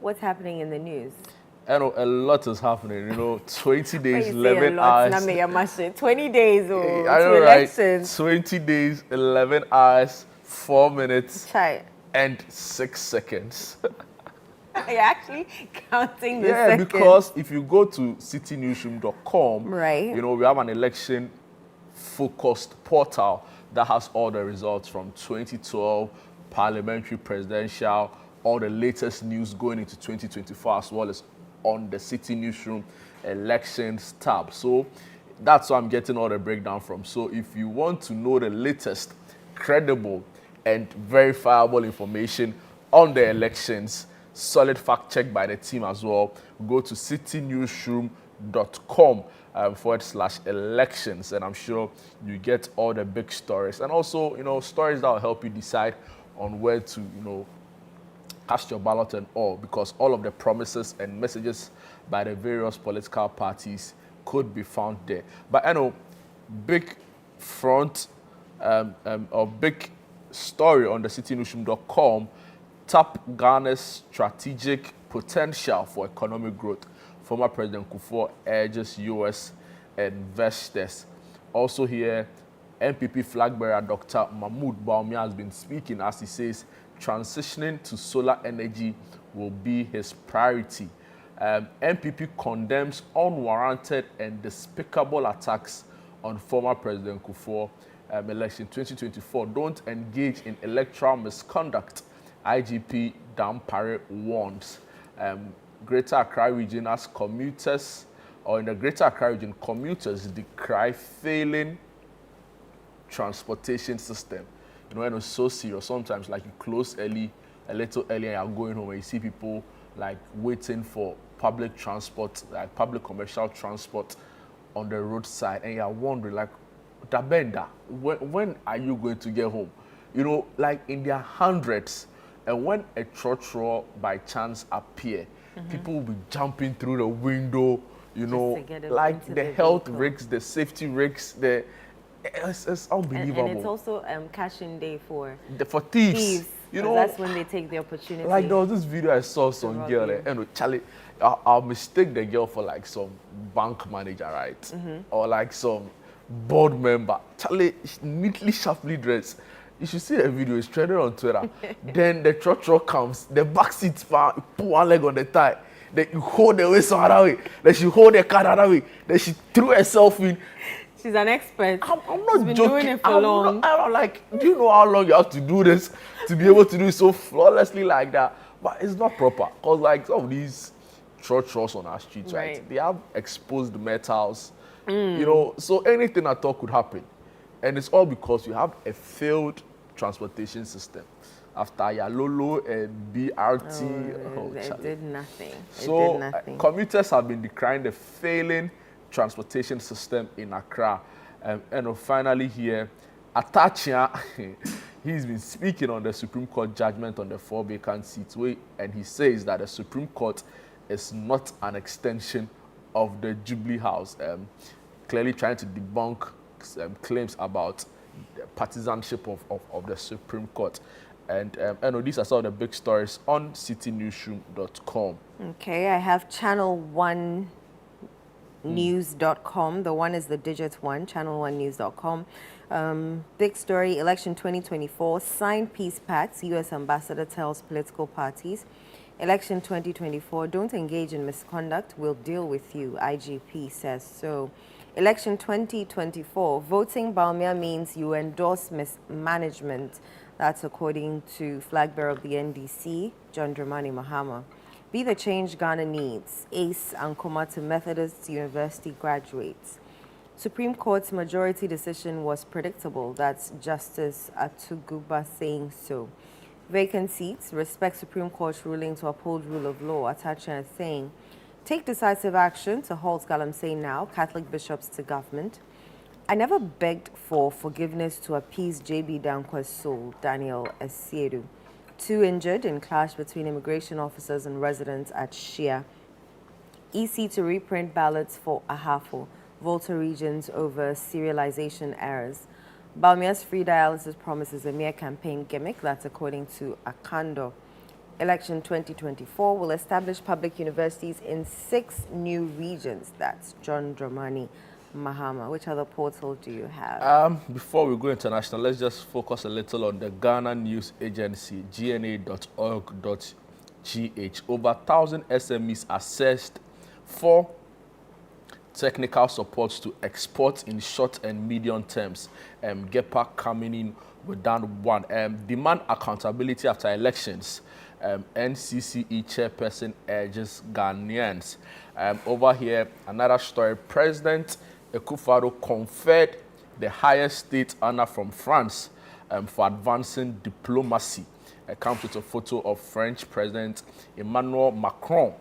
what's happening in the news? I know a lot is happening. 20 days, 11 hours. 20 days I know, to right? elections. 20 days, 11 hours, 4 minutes, Chai. and 6 seconds. You're actually counting the seconds. Because if you go to citynewsroom.com, right, we have an election-focused portal that has all the results from 2012, parliamentary, presidential, all the latest news going into 2024, as well as on the City Newsroom elections tab. So that's where I'm getting all the breakdown from. So if you want to know the latest, credible, and verifiable information on the elections, solid fact check by the team as well, go to citynewsroom.com /elections, and I'm sure you get all the big stories, and also stories that will help you decide on where to cast your ballot and all, because all of the promises and messages by the various political parties could be found there. But big front or big story on the citynewsroom.com: tap Ghana's strategic potential for economic growth. Former President Kufuor urges U.S. investors. Also here, MPP flag bearer Dr. Mahmoud Bawumia has been speaking as he says transitioning to solar energy will be his priority. MPP condemns unwarranted and despicable attacks on former President Kufuor. Election 2024, don't engage in electoral misconduct, IGP Dampare warns. Greater Accra region as commuters, or in the Greater Accra region, commuters decry failing transportation system. When it's so serious, sometimes like you close early, a little early, and you're going home, and you see people like waiting for public transport, like public commercial transport on the roadside, and you're wondering like, Dabenda, when are you going to get home? Like in their hundreds, and when a trotro by chance appear, people will be jumping through the window, like the health risks, the safety risks, it's unbelievable. And it's also cash-in day for thieves. That's when they take the opportunity. Like there was this video I saw some girl, and Charlie, I'll mistake the girl for like some bank manager, right? Or like some board member. Charlie, neatly, sharply dressed. You should see the video. It's trending on Twitter. Then the truck comes, the back seat put one leg on the thigh. Then you hold the waist another way. Then she hold the car another way. Then she threw herself in. She's an expert. I'm not She's been joking. Doing it for long. I'm like, do you know how long you have to do this to be able to do it so flawlessly like that? But it's not proper. Because like some of these trucks on our streets, right? They have exposed metals. So anything at all could happen. And it's all because you have a failed transportation system. After Yalolo and BRT, it did nothing. So commuters have been decrying the failing transportation system in Accra. And finally here, Atachia, he's been speaking on the Supreme Court judgment on the 4 vacant seats, and he says that the Supreme Court is not an extension of the Jubilee House, clearly trying to debunk claims about the partisanship of the Supreme Court. And these are some of the big stories on citynewsroom.com. Okay, I have ChannelOne news.com. The one is the digit one, ChannelOnenews.com. Big story, election 2024, sign peace pacts, U.S. ambassador tells political parties. Election 2024, don't engage in misconduct, we'll deal with you, IGP says so. Election 2024, voting Bawumia means you endorse mismanagement. That's according to flag bearer of the NDC, John Dramani Mahama. Be the change Ghana needs. Ace Ankoma to Methodist University graduates. Supreme Court's majority decision was predictable. That's Justice Atuguba saying so. Vacant seats. Respect Supreme Court's ruling to uphold rule of law. Atacha saying, take decisive action to halt Galamsey now. Catholic bishops to government. I never begged for forgiveness to appease J.B. Dankwa's soul. Daniel Esiedu. 2 injured in clash between immigration officers and residents at Shia. EC to reprint ballots for Ahafo. Volta regions over serialization errors. Bawumia's free dialysis promise is a mere campaign gimmick. That's according to Akando. Election 2024 will establish public universities in 6 new regions. That's John Dramani Mahama. Which other portal do you have? Before we go international, let's just focus a little on the Ghana News Agency, gna.org.gh. Over 1,000 SMEs assessed for technical support to export in short and medium terms. GEPA coming in with that one. Demand accountability after elections. NCCE chairperson urges Ghanaians. Over here, another story. President Akufo-Addo conferred the highest state honor from France for advancing diplomacy. It comes with a photo of French President Emmanuel Macron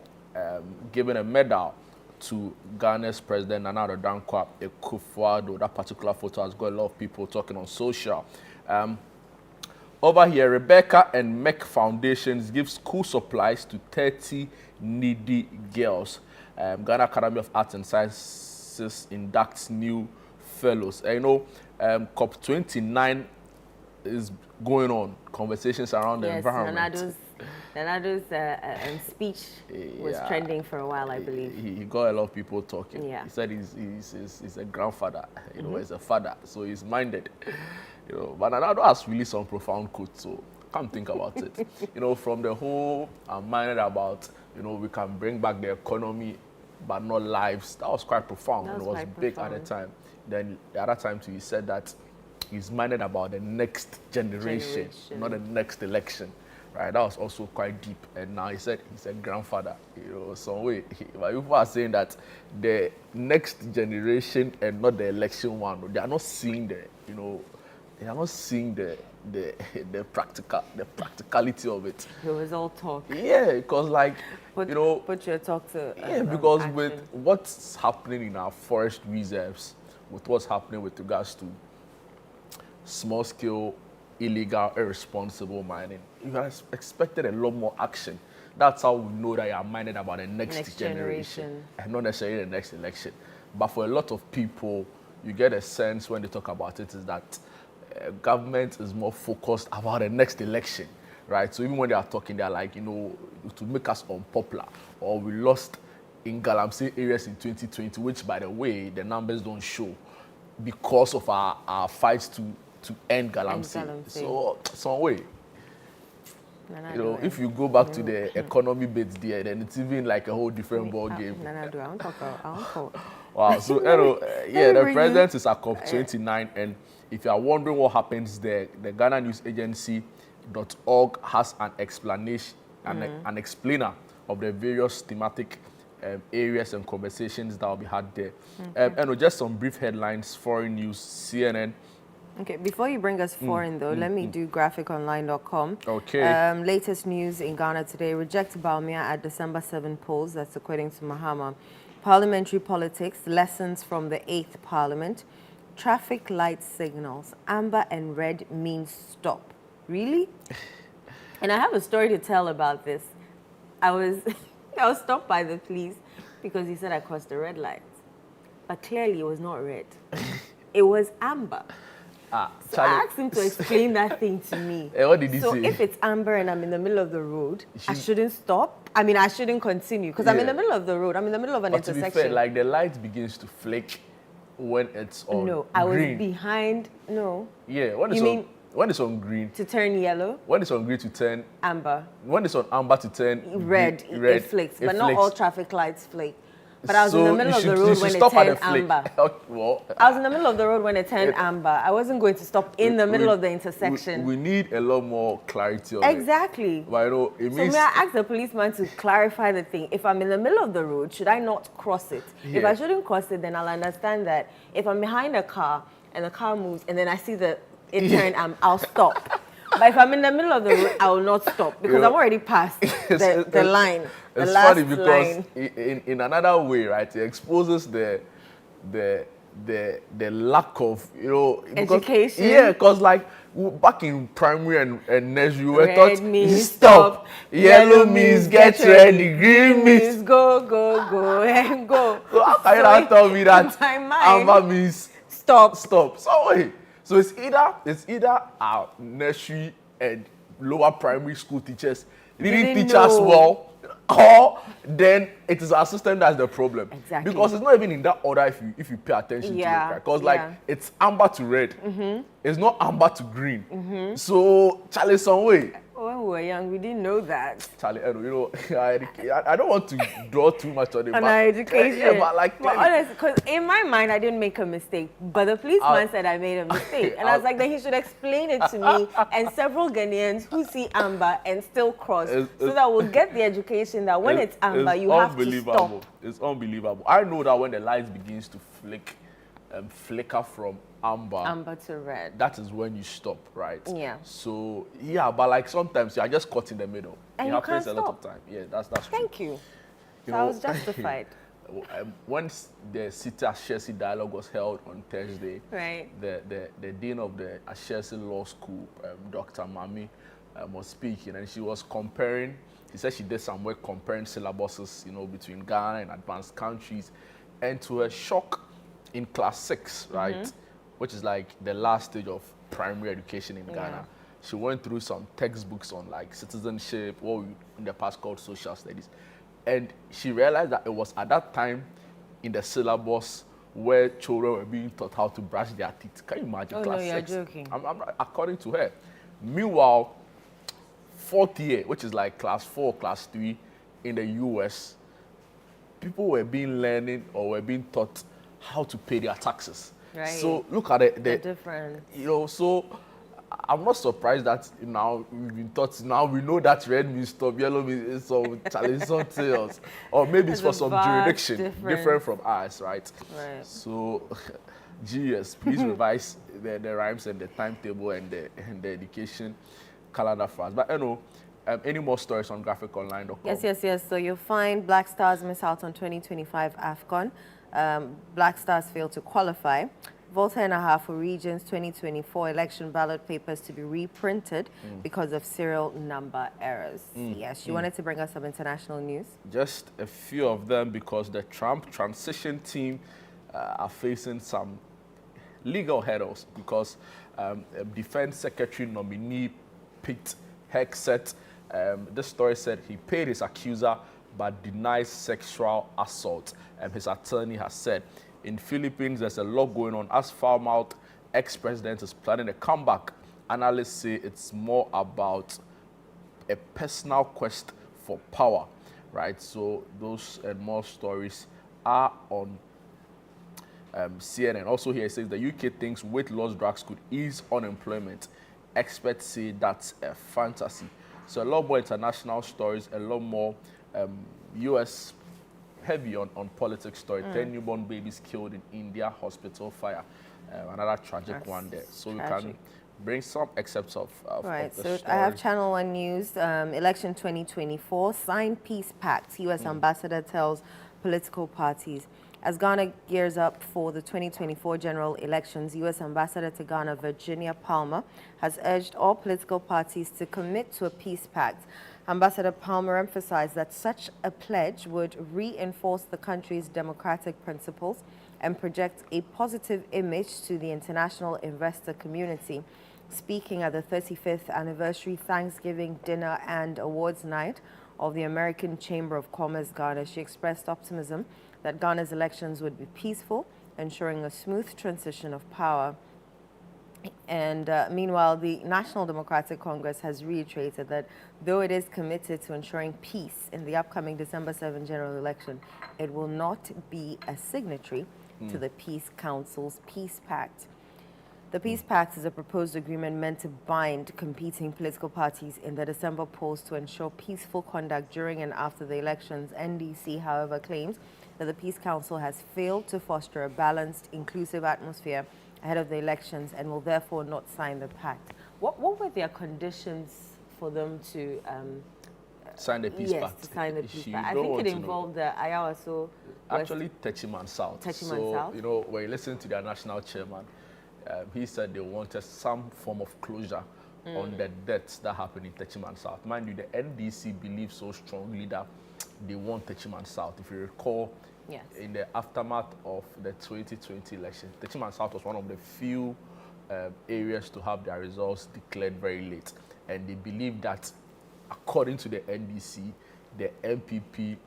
giving a medal to Ghana's President Nana Addo Akufo-Addo. That particular photo has got a lot of people talking on social. Over here, Rebecca and Mech Foundations give school supplies to 30 needy girls. Ghana Academy of Arts and Sciences inducts new fellows. COP29 is going on. Conversations around the environment. Nanado's speech was trending for a while, I believe. He got a lot of people talking. Yeah. He said he's a grandfather, he's a father, so he's minded. But Nanado has really some profound quotes, so come think about it. From the whole, I'm minded about, we can bring back the economy, but not lives. That was quite profound. It was big at the time. Then the other time too, he said that he's minded about the next generation, not the next election. Right, that was also quite deep. And now he said he's a grandfather. Some way. But people are saying that the next generation and not the election one, they are not seeing they are not seeing the practicality of it. It was all talk. Yeah, because put your talk to because action. with what's happening in our forest reserves, with what's happening with regards to small scale, illegal, irresponsible mining, you have expected a lot more action. That's how we know that you are minded about the next generation and not necessarily the next election. But for a lot of people, you get a sense when they talk about it is that government is more focused about the next election, right? So even when they are talking, they're like, to make us unpopular, or we lost in Galamsey areas in 2020, which, by the way, the numbers don't show because of our fights to end Galamsey. So, some way. If you go back to the economy bits there, then it's even like a whole different ball game. Wow. So, the president is at COP29, and if you are wondering what happens there, the Ghana News Agency.org has an explanation, an explainer of the various thematic areas and conversations that will be had there. And just some brief headlines: foreign news, CNN. Okay, before you bring us foreign though, let me do graphiconline.com. Okay. Latest news in Ghana today: reject Bawumia at December 7 polls. That's according to Mahama. Parliamentary politics, lessons from the 8th Parliament. Traffic light signals, amber and red means stop. Really? And I have a story to tell about this. I was stopped by the police because he said I crossed the red light. But clearly it was not red. It was amber. So I asked him to explain that thing to me. What did he say? So if it's amber and I'm in the middle of the road, I shouldn't stop? I mean, I shouldn't continue because I'm in the middle of the road. I'm in the middle of an intersection. To be fair, the light begins to flick when it's on green. No, I was behind. No. Yeah, when it's on green. To turn yellow. When it's on green to turn amber. When it's on amber to turn red. It flicks, but not all traffic lights flick. But I was in the middle of the road when it turned amber. I was in the middle of the road when it turned amber. I wasn't going to stop in the middle of the intersection. We need a lot more clarity on exactly. it. But it means... So may I ask the policeman to clarify the thing? If I'm in the middle of the road, should I not cross it? Yeah. If I shouldn't cross it, then I'll understand that if I'm behind a car and the car moves and then I see it turn, I'll stop. But if I'm in the middle of the road, I will not stop because I'm already past the line. It's funny because in another way, right, it exposes the lack of, education. Yeah, because back in primary and nursery, we were taught stop. Yellow means get ready. Green means go and go. So how can you not tell me that amber means stop? So wait. So it's either our nursery and lower primary school teachers didn't teach us well, or then it is our system that's the problem. Exactly. Because it's not even in that order if you pay attention to it, right? Because like it's amber to red, it's not amber to green. So Charlie, some way. When we were young, we didn't know that. Charlie, you know, I don't want to draw too much on it. On our education. Yeah, but like, but honestly, because in my mind, I didn't make a mistake. But the policeman said I made a mistake. And I was like, then he should explain it to me and several Ghanaians who see amber and still cross. So that we'll get the education that when it's amber, you have to stop. It's unbelievable. I know that when the light begins to flicker from amber to red, that is when you stop, right? Yeah. So yeah, but like sometimes you are just caught in the middle. And you can't stop. A lot of time. Yeah, that's true. Thank you. So I was justified. Once the City Ashesi dialogue was held on Thursday, right? The dean of the Ashesi Law School, Dr. Mami, was speaking, and she was comparing. She said she did some work comparing syllabuses, you know, between Ghana and advanced countries, and to her shock, in class 6, right, which is like the last stage of primary education in Ghana. She went through some textbooks on like citizenship, what we in the past called social studies. And she realized that it was at that time in the syllabus where children were being taught how to brush their teeth. Can you imagine? Class 6? You're joking. According to her. Meanwhile, 4th year, which is like class 4, class 3 in the US, people were being taught how to pay their taxes. Right. So look at it. The difference. You know, so I'm not surprised that now we've been taught. Now we know that red means stop, yellow means some challenge, something else, or maybe it's for some jurisdiction different from ours, right? Right. So, GS, please revise the rhymes and the timetable and the education calendar for us. But you know, any more stories on graphiconline.com? Yes. So you'll find Black Stars miss out on 2025 AFCON. Black Stars failed to qualify. Volta and Ahafo regions 2024 election ballot papers to be reprinted because of serial number errors. Yes, you wanted to bring us some international news? Just a few of them, because the Trump transition team are facing some legal hurdles because Defense Secretary nominee Pete Hegseth, this story said he paid his accuser but denies sexual assault. His attorney has said, in Philippines, there's a lot going on. As foul-mouthed ex-president is planning a comeback, analysts say it's more about a personal quest for power, right? So those and more stories are on CNN. Also here it says the UK thinks weight loss drugs could ease unemployment. Experts say that's a fantasy. So a lot more international stories, a lot more US heavy on politics story. 10 newborn babies killed in India hospital fire. Another tragic one there. So we can bring some excerpts of right. of the So story. I have ChannelOne News. Election 2024 signed peace pact. U.S. ambassador tells political parties. As Ghana gears up for the 2024 general elections, U.S. Ambassador to Ghana, Virginia Palmer, has urged all political parties to commit to a peace pact. Ambassador Palmer emphasized that such a pledge would reinforce the country's democratic principles and project a positive image to the international investor community. Speaking at the 35th anniversary Thanksgiving dinner and awards night of the American Chamber of Commerce Ghana, she expressed optimism that Ghana's elections would be peaceful, ensuring a smooth transition of power. And meanwhile, the National Democratic Congress has reiterated that though it is committed to ensuring peace in the upcoming December 7 general election, it will not be a signatory to the Peace Council's Peace Pact. The Peace Pact is a proposed agreement meant to bind competing political parties in the December polls to ensure peaceful conduct during and after the elections. NDC, however, claims that the Peace Council has failed to foster a balanced, inclusive atmosphere ahead of the elections and will therefore not sign the pact. What were their conditions for them to sign the peace pact? To sign the peace pact. I think it involved the Ayawaso. Actually, Techiman South. South. You know, when you listen to their national chairman, he said they wanted some form of closure on the deaths that happened in Techiman South. Mind you, the NDC believes so strongly that they want Techiman South. If you recall, yes, in the aftermath of the 2020 election, Techiman South was one of the few areas to have their results declared very late. And they believe that according to the NDC, the MPP,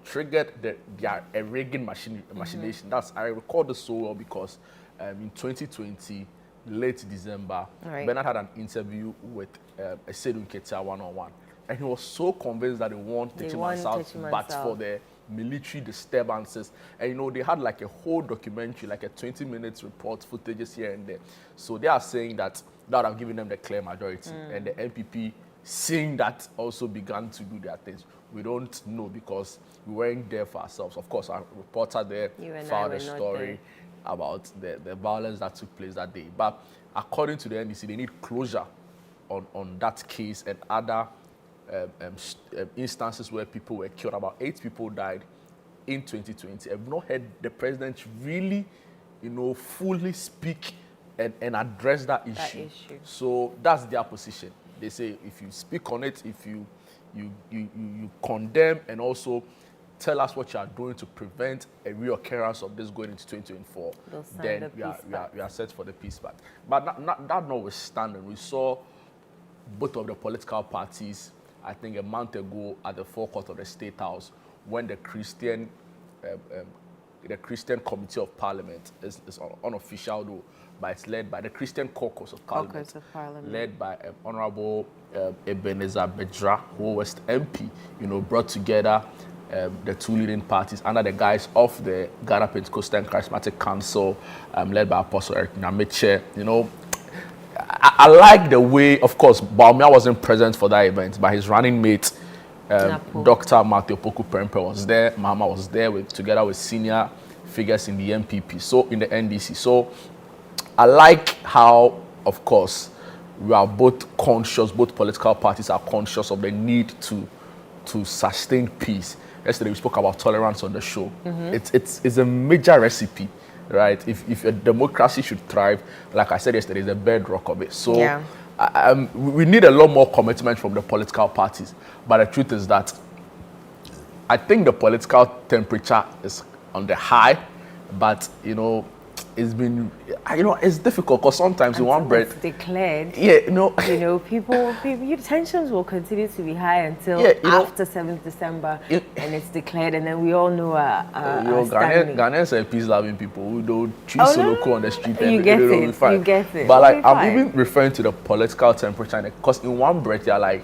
triggered their rigging machination. That's, I recall this so well because in 2020, late December, Bernard had an interview with Esedun Ketia one-on-one. And he was so convinced that they won Techiman's South, but for the military disturbances. And they had like a whole documentary, like a 20-minute report, footages here and there. So they are saying that would have given them the clear majority. And the MPP, seeing that, also began to do their things. We don't know because we weren't there for ourselves. Of course, our reporter there found a story about the violence that took place that day. But according to the NDC, they need closure on that case and other instances where people were killed. About 8 people died in 2020. I've not heard the president really, fully speak and address that issue. So that's their position. They say if you speak on it, if you condemn and also tell us what you are doing to prevent a reoccurrence of this going into 2024, then we are set for the peace pact. But that notwithstanding, we saw both of the political parties, I think a month ago, at the forecourt of the State House, when the Christian Committee of Parliament is unofficial though, but it's led by the Christian Caucus of Parliament, led by Honorable Ebenezer Bedra, who was MP, brought together the 2 leading parties under the guise of the Ghana Pentecostal and Charismatic Council, led by Apostle Eric Nyameche. I like the way, of course, Baumia wasn't present for that event, but his running mate, Dr. Matthew Poku Prempe was there, Mahama was there together with senior figures in the MPP, so in the NDC. So I like how, of course, we are both conscious, both political parties are conscious of the need to sustain peace. Yesterday we spoke about tolerance on the show. It's a major recipe. Right, if a democracy should thrive, like I said yesterday, is the bedrock of it. So we need a lot more commitment from the political parties. But the truth is that I think the political temperature is on the high, but it's been, it's difficult because sometimes in one breath declared. People tensions will continue to be high until after 7th December, and it's declared, and then we all know Ghanaians are peace-loving people who don't choose Soloko on the street. You get it. But like I'm even referring to the political temperature, because in one breath you're like,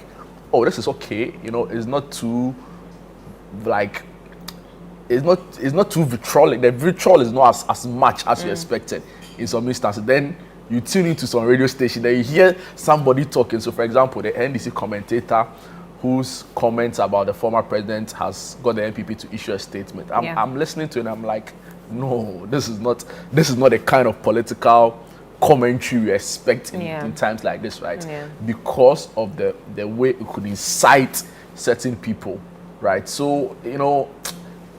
oh, this is okay. It's not too like. It's not too vitriolic. The vitriol is not as much as you expected in some instances. Then you tune into some radio station, then you hear somebody talking. So, for example, the NDC commentator whose comments about the former president has got the MPP to issue a statement. I'm listening to it and I'm like, no, this is not the kind of political commentary we expect in times like this, right? Because of the way it could incite certain people, right? So,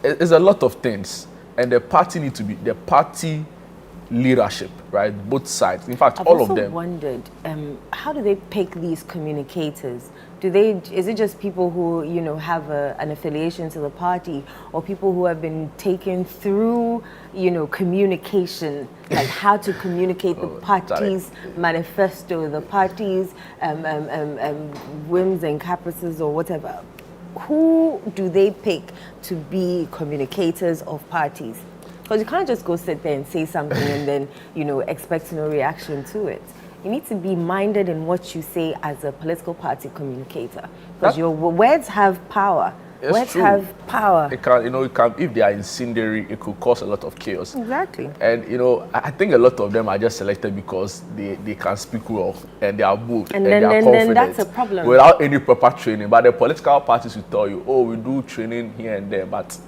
it's a lot of things, and the party need to be the party leadership, right? Both sides. In fact, all of them. I've wondered, how do they pick these communicators? Is it just people who have an affiliation to the party, or people who have been taken through communication, like how to communicate the party's manifesto, the party's whims and caprices, or whatever? Who do they pick to be communicators of parties? Because you can't just go sit there and say something and then, expect no reaction to it. You need to be minded in what you say as a political party communicator. Because your words have power. Words have power. It can, if they are incendiary, it could cause a lot of chaos. Exactly. And, I think a lot of them are just selected because they can speak well and they are bold and they are confident. Then that's a problem. Without any proper training. But the political parties will tell you, oh, we do training here and there, but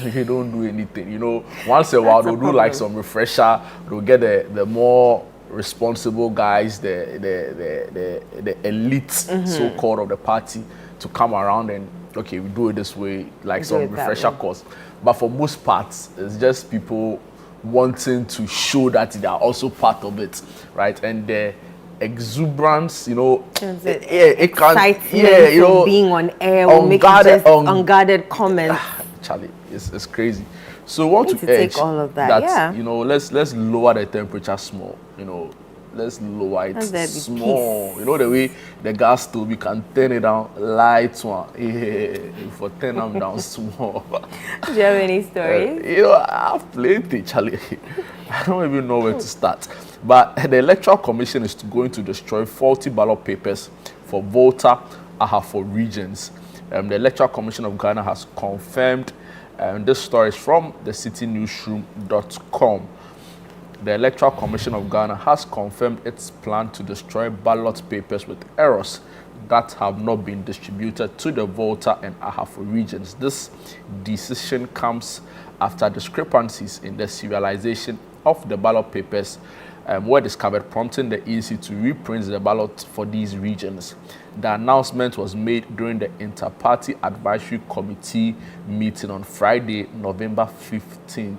they don't do anything. Once in a while they'll do like some refresher. They'll get the more responsible guys, the elite so-called of the party, to come around and we do it this way, like some refresher course. But for most parts, it's just people wanting to show that they are also part of it, right? And the exuberance, it can, being on air will make just unguarded comments. Charlie, it's crazy. So we want to take all of that. let's lower the temperature small. let's lower it Let there be small. peace. You know the way the gas stove, you can turn it down light one. Yeah, for turn them down small. Do you have any stories? You know, I've plenty, Charlie. I don't even know where to start. But the Electoral Commission is going to destroy faulty ballot papers for Volta, Ahafo regions. The Electoral Commission of Ghana has confirmed, this story is from the citynewsroom.com. The Electoral Commission of Ghana has confirmed its plan to destroy ballot papers with errors that have not been distributed to the Volta and Ahafo regions. This decision comes after discrepancies in the serialization of the ballot papers were discovered, prompting the EC to reprint the ballot for these regions. The announcement was made during the Inter-Party Advisory Committee meeting on Friday, November 15th.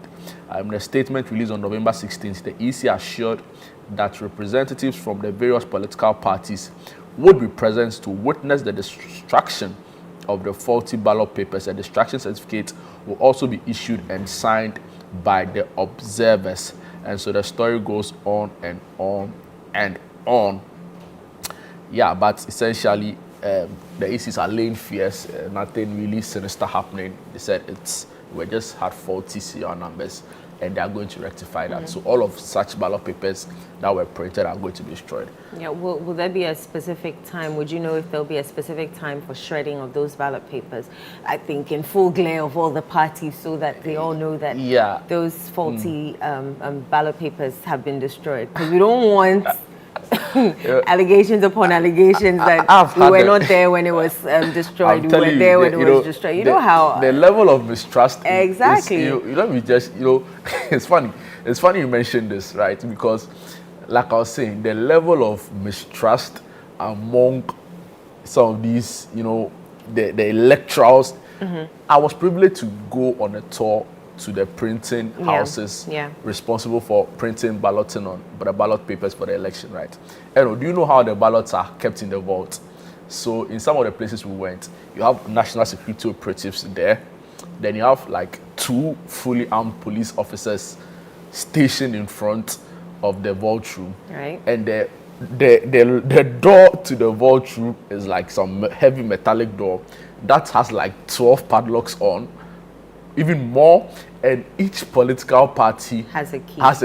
The statement released on November 16th, the EC assured that representatives from the various political parties would be present to witness the destruction of the faulty ballot papers. A destruction certificate will also be issued and signed by the observers. And so the story goes on and on and on. Yeah, but essentially, the ECs are laying fears. Nothing really sinister happening. They said we just had faulty CR numbers, and they are going to rectify that. So all of such ballot papers that were printed are going to be destroyed. Yeah. Will there be a specific time? Would you know if there'll be a specific time for shredding of those ballot papers? I think in full glare of all the parties, so that they all know that those faulty ballot papers have been destroyed. Because we don't want allegations upon allegations that we were not there when it was destroyed. We were there when it was destroyed. You know how the level of mistrust. Exactly. Let me just, it's funny. It's funny you mentioned this, right? Because, like I was saying, the level of mistrust among some of these, the electorals. I was privileged to go on a tour to the printing houses responsible for printing balloting on the ballot papers for the election, right? And do you know how the ballots are kept in the vault? So in some of the places we went, you have national security operatives there. Then you have like 2 fully armed police officers stationed in front of the vault room. Right. And the door to the vault room is like some heavy metallic door that has like 12 padlocks on. Even more, and each political party has a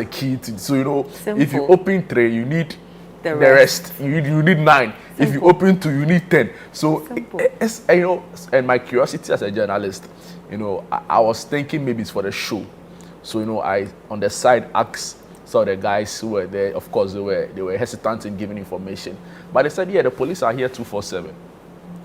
key to. So Simple. If you open 3, you need the rest. You need 9. Simple. If you open 2, you need 10. So and my curiosity as a journalist, I was thinking maybe it's for the show. So I on the side asked some of the guys who were there. Of course, they were hesitant in giving information, but they said, the police are here 24/7.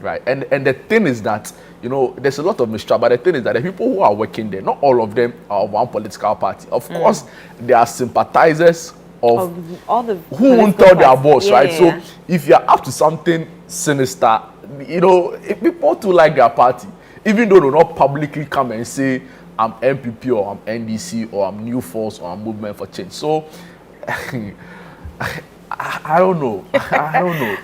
Right, and the thing is that there's a lot of mistrust, but the thing is that the people who are working there, not all of them are of one political party. Of course, they are sympathizers of all the who won't tell their boss, right? So if you're up to something sinister, people too like their party, even though they will not publicly come and say I'm MPP or I'm NDC or I'm New Force or I'm Movement for Change. So I don't know.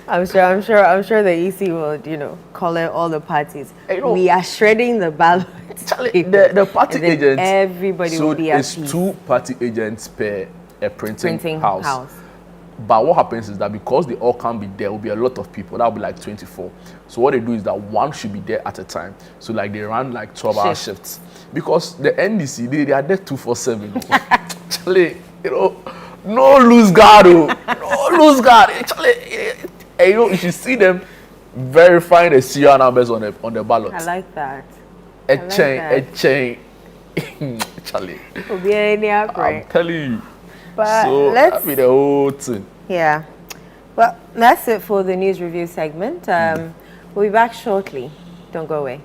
I'm sure the EC will, call out all the parties. We are shredding the ballot. The party agents. Everybody will be at peace. So it's 2 party agents per printing house. But what happens is that because they all can't be there will be a lot of people. That will be like 24. So what they do is that one should be there at a time. So like they run like 12-hour shifts. Because the NDC, they are there 24/7. Actually, no loose guard, no loose guard. Actually, you should see them verifying the serial numbers on the ballot. I like that. A chain. Charlie. I'm telling you. But so that'll be the whole thing. Yeah. Well, that's it for the news review segment. We'll be back shortly. Don't go away.